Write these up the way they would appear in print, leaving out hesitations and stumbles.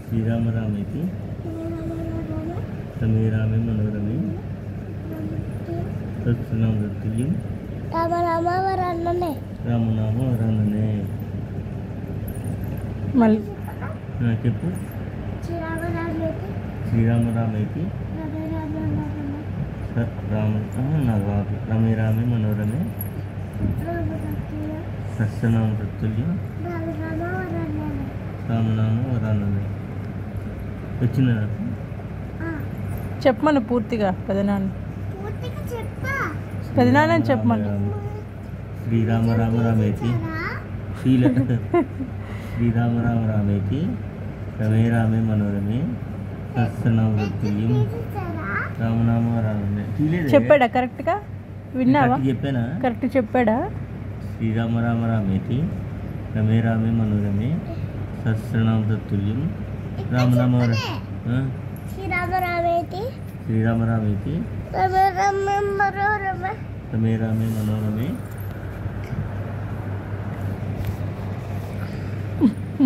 శ్రీరామ రామేతి రమే రామే మనోరమే సత్యనామ తత్తుల్యం రామనామ వరాననే రామనామ వరాననే. మళ్ళీ చెప్పు. శ్రీరామ రామేతి నాకు రమే రామే మనోరమే సత్యనామ తత్తుల్యం రామనామ వరాననే. వచ్చిందా నాకు? చెప్పమను పూర్తిగా పెదనాన్న. పెదనాన్న చెప్పమను. శ్రీరామ రామ రామేతి శ్రీరామ రామ రామేతి రమే రామే మనోరమే సత్యనామ తత్తుల్యం రామనామ వరాననే. చెప్పాడా కరెక్ట్గా? విన్నావా? చెప్పానా? కరెక్ట్ చెప్పాడా? శ్రీరామ రామ రామేతి రమే రామే మనోరమే సత్యనామ తత్తుల్యం రామనామ శ్రీరామ రామేతి శ్రీరామ రామేతి రమే రామే మనోరమే రమే రామే మనోరమే.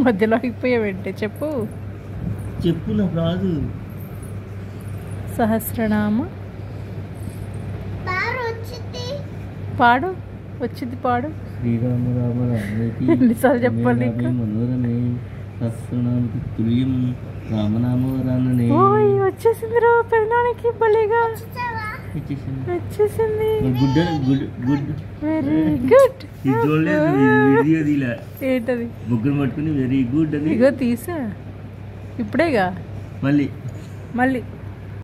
మధ్యలో అయిపోయావంటే చెప్పు. చెప్పు, నాకు రాదు. సహస్రనామ పాడు. వచ్చింది పాడు. శ్రీరామ రామ రామేతి ఎన్నిసార్లు చెప్పాలి? మనోరమే సహస్రనామ తత్తుల్యం రామనామ వరాననే. ఓయ్ వచ్చేసింది రా పెదనానికి భలేగా వచ్చేసింది. Good good good very good. ఇది చూడలేదు, వీడియో తీలా. ఏంటది? ముగ్గురు పట్టుకుని వెరీ గుడ్ అని. ఇగో తీసా ఇప్పుడేగా. మళ్ళీ మళ్ళీ